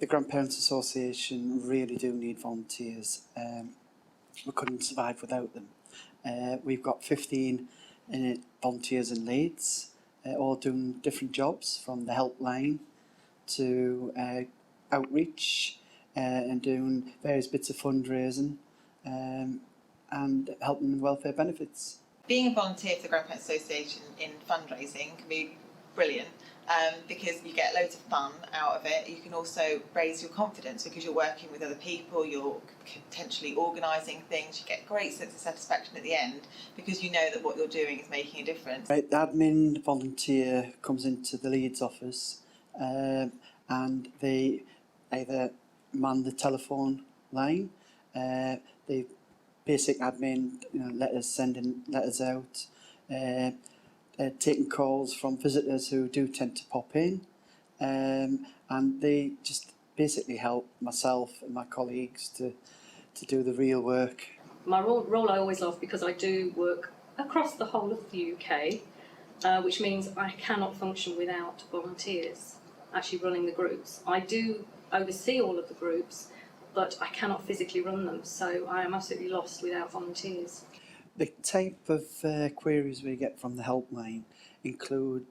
The Grandparents Association really do need volunteers. We couldn't survive without them. We've got 15 volunteers in Leeds, all doing different jobs, from the helpline to outreach and doing various bits of fundraising and helping welfare benefits. Being a volunteer for the Grandparents Association in fundraising can be brilliant because you get loads of fun out of it. You can also raise your confidence because you're working with other people, you're potentially organising things, you get a great sense of satisfaction at the end because you know that what you're doing is making a difference. Right, the admin volunteer comes into the Leeds office and they either man the telephone line, the basic admin, letters, sending letters out, taking calls from visitors who do tend to pop in, and they just basically help myself and my colleagues to do the real work. My role I always love because I do work across the whole of the UK, which means I cannot function without volunteers actually running the groups. I do oversee all of the groups, but I cannot physically run them, so I am absolutely lost without volunteers. The type of queries we get from the helpline include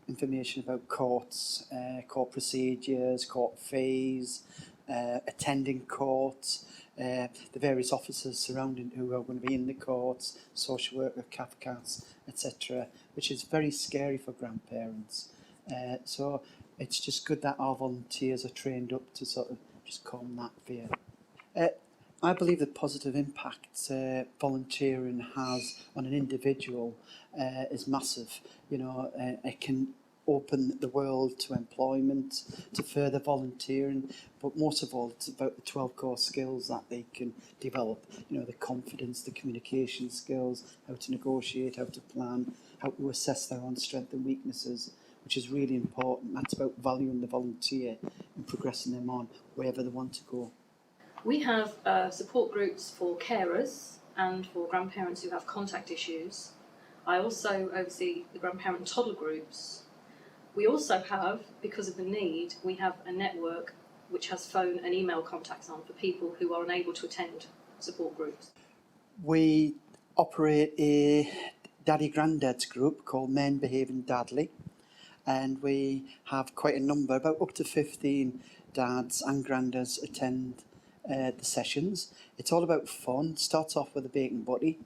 information about courts, court procedures, court fees, attending courts, the various officers surrounding who are going to be in the courts, social worker, CAFCAS, etc., which is very scary for grandparents. So it's just good that our volunteers are trained up to sort of just calm that fear. I believe the positive impact volunteering has on an individual is massive. It can open the world to employment, to further volunteering, but most of all, it's about the 12 core skills that they can develop. The confidence, the communication skills, how to negotiate, how to plan, how to assess their own strengths and weaknesses, which is really important. That's about valuing the volunteer and progressing them on wherever they want to go. We have support groups for carers and for grandparents who have contact issues. I also oversee the grandparent and toddler groups. We also have, because of the need, we have a network which has phone and email contacts on for people who are unable to attend support groups. We operate a daddy granddads group called Men Behaving Dadly, and we have quite a number, about up to 15 dads and granddads attend the sessions. It's all about fun. Starts off with a bacon butty.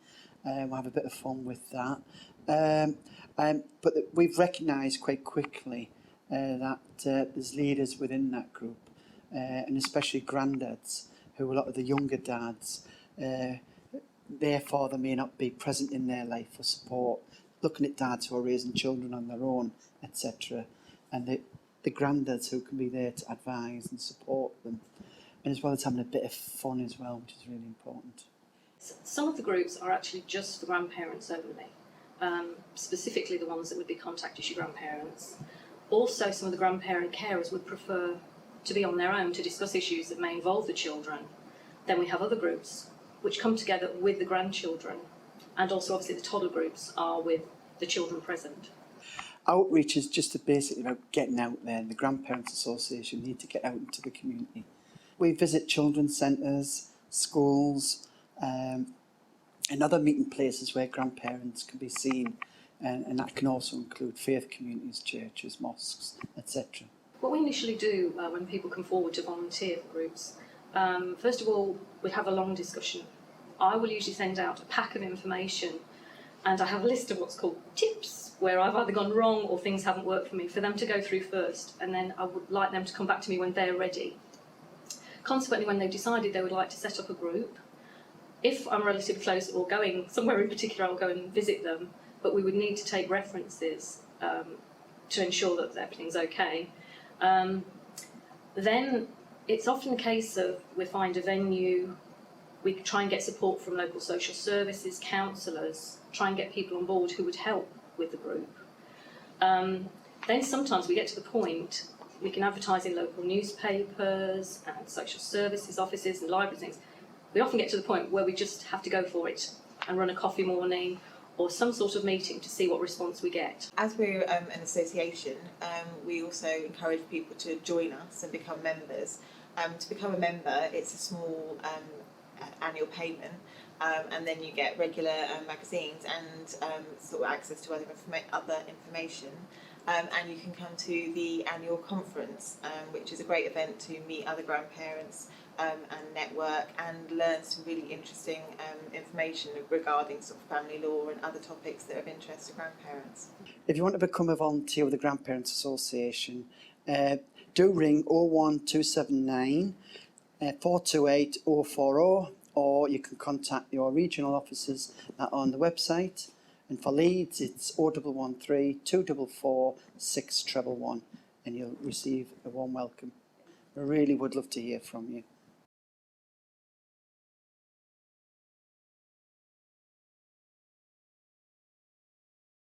We'll have a bit of fun with that. But we've recognised quite quickly that there's leaders within that group, and especially granddads, who a lot of the younger dads, therefore they may not be present in their life for support, looking at dads who are raising children on their own, etc. And the granddads who can be there to advise and support them. And as well as having a bit of fun as well, which is really important. Some of the groups are actually just for grandparents only, specifically the ones that would be contact issue grandparents. Also, some of the grandparent carers would prefer to be on their own to discuss issues that may involve the children. Then we have other groups which come together with the grandchildren, and also obviously the toddler groups are with the children present. Outreach is just basically about getting out there, and the Grandparents Association need to get out into the community. We visit children's centres, schools, and other meeting places where grandparents can be seen, and that can also include faith communities, churches, mosques, etc. What we initially do when people come forward to volunteer for groups, first of all, we have a long discussion. I will usually send out a pack of information, and I have a list of what's called tips, where I've either gone wrong or things haven't worked for me, for them to go through first, and then I would like them to come back to me when they're ready. Consequently, when they've decided they would like to set up a group, if I'm relatively close or going somewhere in particular, I'll go and visit them, but we would need to take references to ensure that everything's okay. Then it's often a case of we find a venue, we try and get support from local social services, counsellors, try and get people on board who would help with the group. Then sometimes we get to the point we can advertise in local newspapers and social services offices and libraries and things. We often get to the point where we just have to go for it and run a coffee morning or some sort of meeting to see what response we get. As we're an association, we also encourage people to join us and become members. To become a member, it's a small annual payment, and then you get regular magazines and sort of access to other information. And you can come to the annual conference, which is a great event to meet other grandparents and network and learn some really interesting information regarding sort of family law and other topics that are of interest to grandparents. If you want to become a volunteer with the Grandparents Association, do ring 01279 428 040, or you can contact your regional officers on the website. And for Leeds, it's 0113 244 611, and you'll receive a warm welcome. We really would love to hear from you.